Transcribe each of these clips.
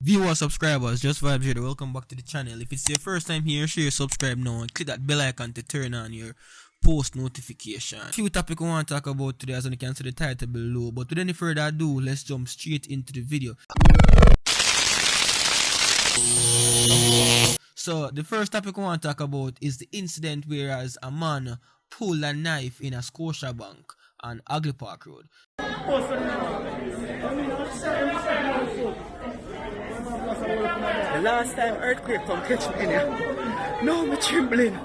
Viewers, subscribers, just vibes here. Welcome back to the channel. If it's your first time here, sure subscribe now and click that bell icon to turn on your post notification. Few topic we want to talk about today, as you can see the title below. But without any further ado, let's jump straight into the video. So the first topic we want to talk about is the incident whereas a man pulled a knife in a Scotiabank on Hagley Park Road. The last time earthquake come catch me in here. No, I'm trembling.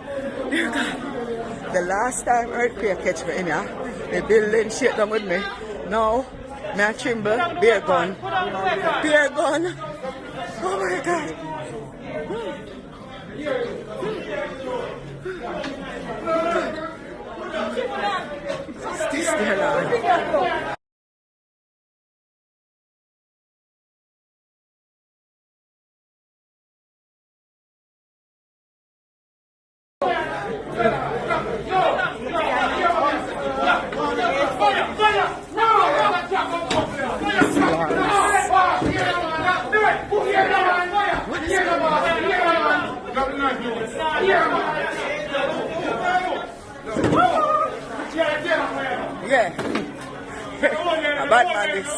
Dear God. The last time earthquake catch me in here, the building shake down with me. Now, me a tremble, bear gun. Bear gun. Oh my God. Stay still, Lord. Yeah. A bad man this.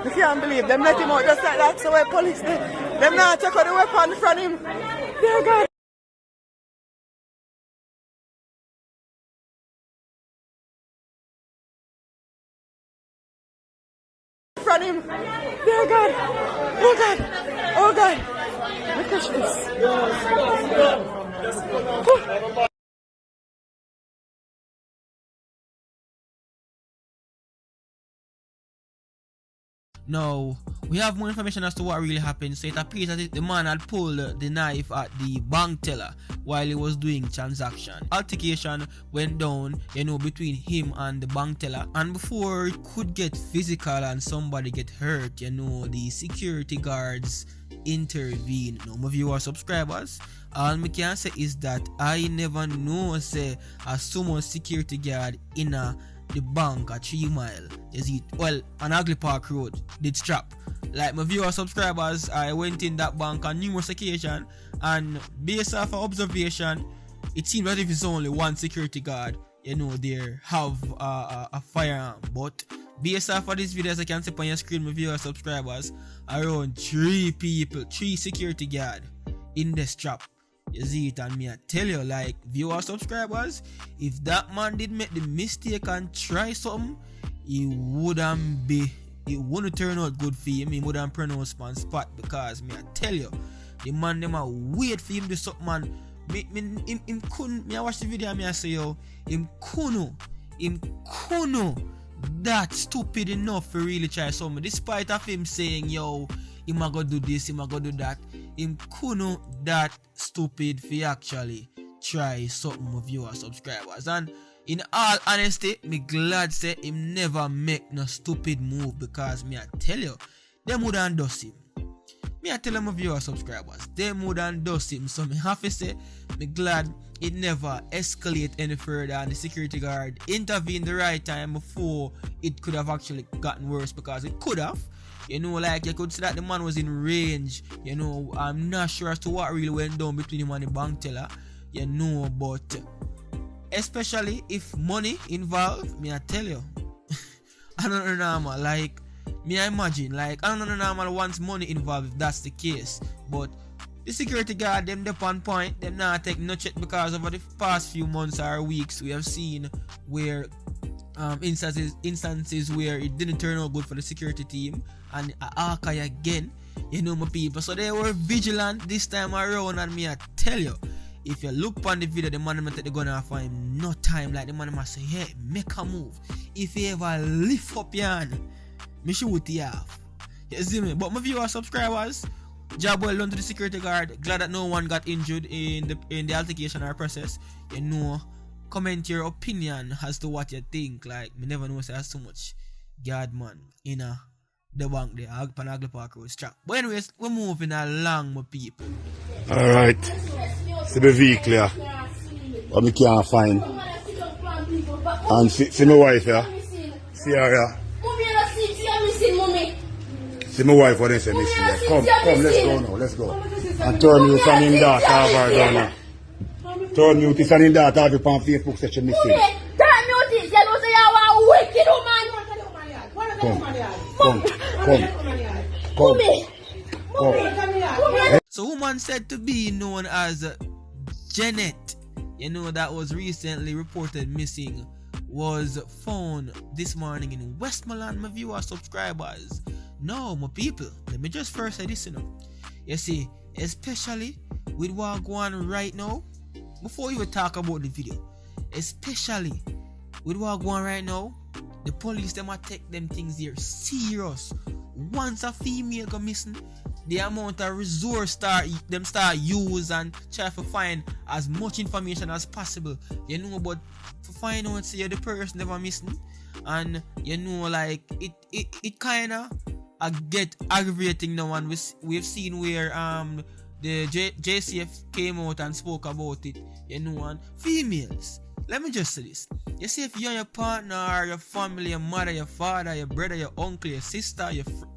You can't believe them let him out just like that, so we're police them not take out the weapon from him. Dear God. From him. Dear God. Oh God. Oh God. Look at this. Now, we have more information as to what really happened. So it appears that the man had pulled the knife at the bank teller while he was doing transaction. Altercation went down, between him and the bank teller. And before it could get physical and somebody get hurt, the security guards intervened. Now, my viewers, subscribers, all me can say is that I never know say a sumo security guard in the bank at 3 Mile is it well on Hagley Park Road did strap. Like my viewer subscribers, I went in that bank on numerous occasions, and based off of observation, it seems as if it's only one security guard there have a firearm. But based off of this video, as I can see on your screen, my viewer subscribers, around 3 security guard in the strap. You see it, and me I tell you, like, viewer subscribers, if that man did make the mistake and try something, it wouldn't turn out good for him. He wouldn't pronounce on spot, because me I tell you, the man them a wait for him to do something, man. Him couldn't. Me I watch the video and me I say, yo, him couldn't that stupid enough to really try something, despite of him saying, yo, him a go do this, him a go do that. Him couldn't that stupid for actually try something with your subscribers. And in all honesty, me glad say him never make no stupid move, because me I tell you, them would dust him. Me I tell them of your subscribers, them would dust him. So me have to say, me glad it never escalate any further and the security guard intervened the right time before it could have actually gotten worse, because it could have. Like you could see that the man was in range. I'm not sure as to what really went down between him and the bank teller. But especially if money involved, me I tell you, I don't know normal. Like me I imagine, like I don't know normal once money involved if that's the case. But the security guard them on point, them not take no check, because over the past few months or weeks we have seen where instances where it didn't turn out good for the security team, and Arkai again, my people. So they were vigilant this time around, and me I tell you, if you look on the video, the man might take the gun off for him no time. Like the man might say, hey, make a move. If you ever lift up your hand, me shoot you off. You see me? But my viewers, subscribers, job well done to the security guard. Glad that no one got injured in the altercation or process. Comment your opinion as to what you think. Like, me never know say there's so much guard man in the bank there, on Hagley Park Road strap. But anyways, we're moving along, my people. Alright. See the vehicle here. What we can't find. And see my wife here. See her here. See my wife what they say missing. Yeah. Come, let's go now, let's go. And turn you from him that over down now. Turn you this and him that have you on Facebook say she missing. Turn you this, you know say you are a wicked woman. Come. So woman said to be known as Janet, you know, that was recently reported missing, was found this morning in Westmoreland, my viewer subscribers. No, my people, let me just first say this, you know. You see, especially with what going on right now, before you talk about the video, especially with what going on right now, the police them a take them things here serious. Once a female go missing, the amount of resource start use and try to find as much information as possible. You know, but to find out say the person never missing, and you know, like it kinda get aggravating now, and we've seen where the JCF came out and spoke about it. You know, and females. Let me just say this. You see, if you and your partner, or your family, your mother, your father, your brother, your uncle, your sister,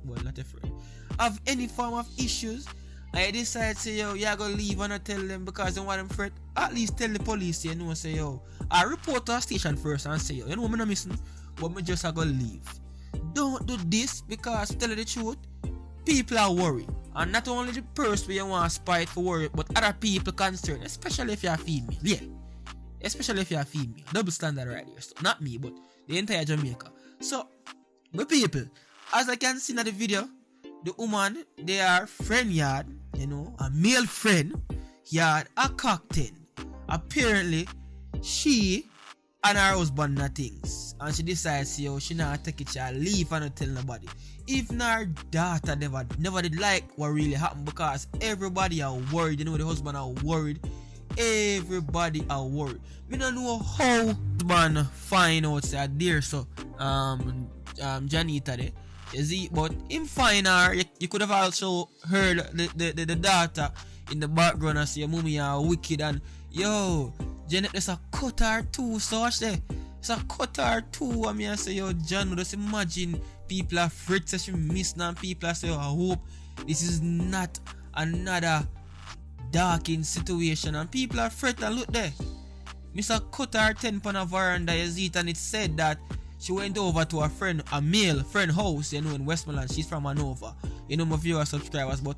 well, not your friend, have any form of issues, and you decide say, yo, you're gonna leave and not tell them because you want them fret, at least tell the police, you know, say, yo, I report to a station first and say, yo, you know, I'm not missing, but me just gonna leave. Don't do this, because to tell you the truth, people are worried. And not only the person you want to spite for worry, but other people concerned, especially if you're a female. Yeah. Especially if you're a female. Double standard right here. So not me, but the entire Jamaica. So, my people, as I can see in the video, the woman, they are friend yard, you know, a male friend yard, a cocktail. Apparently, she and her husband not things. And she decides, yo, she not take it, she'll leave and not tell nobody. Even her daughter never did like what really happened, because everybody are worried. You know, the husband are worried. Everybody are worried. We don't know how man find out that there so Janita there. You see, but him find her, you could have also heard the daughter in the background and say, mommy are wicked, and yo, Janet there's a cut her too, so watch there. It's a cut her too. I mean, I say, yo, John, just imagine people are afraid that she missed, and people are saying, I hope this is not another darkened situation, and people are fret. And look there, Mr. cut her 10 pound of veranda, you see it, and it said that she went over to her friend, a male friend house, you know, in Westmoreland. She's from Hanover. You know, my viewer subscribers, but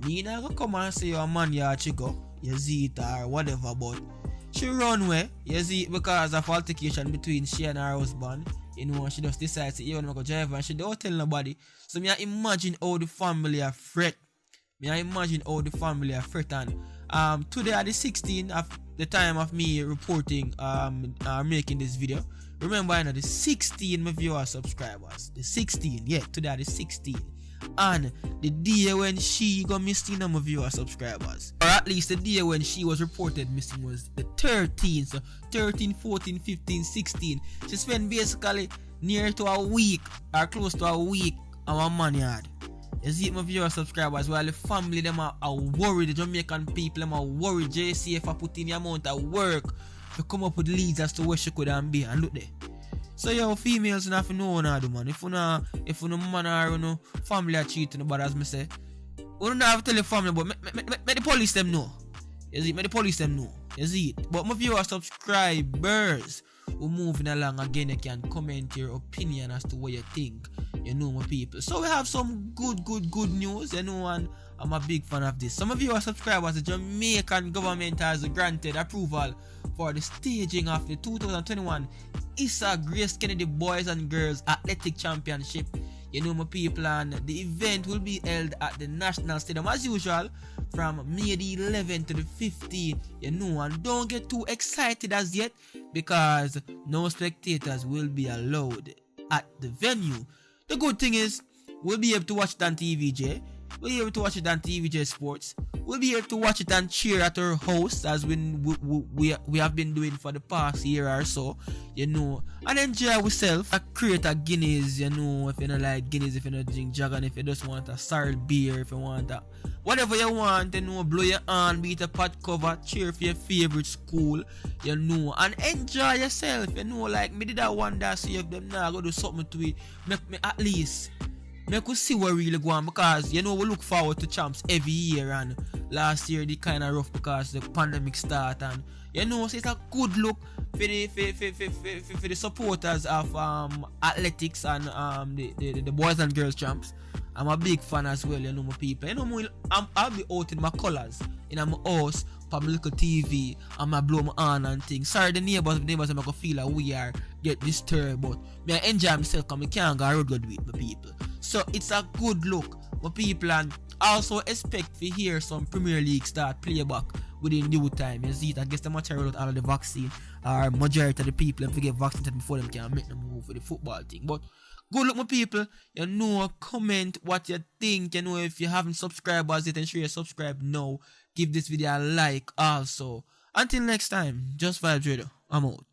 me not gonna come and say a man yard she go, you see it, or whatever, but she run away, you see it, because of altercation between she and her husband. You know, she just decides to even go drive, and she don't tell nobody. So me I imagine how the family are fret. And today at the 16th of the time of me reporting making this video. Remember, you know, the 16 my viewer subscribers. The 16, yeah, today at the 16. And the day when she got missing my viewer subscribers, or at least the day when she was reported missing, was the 13th. So 13, 14, 15, 16. She spent basically near to a week, or close to a week, on my man yard. You see my viewer subscribers, while the family them are worried, the Jamaican people them are worried. JCF are putting the amount of work to come up with leads as to where she could be, and look there. So yo, females don't have to know now, man. If you no man or no family are cheating, but as me say, we don't have to tell the family, but make the police them know. You see, make the police them know. You see it. But my viewer subscribers, we're moving along again. You can comment your opinion as to what you think. You know, my people. So we have some good news, you know, and I'm a big fan of this. Some of you are subscribers. The Jamaican government has granted approval for the staging of the 2021 Issa Grace Kennedy Boys and Girls Athletic Championship. You know, my people, and the event will be held at the National Stadium as usual from May the 11th to the 15th. You know, and don't get too excited as yet, because no spectators will be allowed at the venue. The good thing is, we'll be able to watch it on TVJ. We'll be able to watch it on TVJ Sports. We'll be able to watch it and cheer at our host, as we have been doing for the past year or so, you know. And enjoy ourselves. Create a Guinness, you know, if you don't like Guinness, if you don't drink Jagan, if you just want a sorrel beer, if you want a whatever you want, you know, blow your hand, beat a pot cover, cheer for your favorite school, you know, and enjoy yourself, you know. Like me did that one day, see if them now go do something to it, make me at least I could see what really go on because you know we look forward to champs every year, and last year the kind of rough because the pandemic start, and you know so it's a good look for the supporters of athletics and the boys and girls champs. I'm a big fan as well, you know, my people. You know, I'll be out in my colours in my house, for my little TV, and I blow my on and things. Sorry, the neighbors are make feel like we are get disturbed, but I enjoy myself because I can't go road good with my people. So it's a good look, my people, and also expect to hear some Premier League start play back within due time. You see it, I guess the material out of the vaccine, or majority of the people have to get vaccinated before them can make them move with the football thing. But good luck, my people. You know, comment what you think. You know, if you haven't subscribed as yet, ensure you subscribe now. Give this video a like also. Until next time, Just Vibes Radio. I'm out.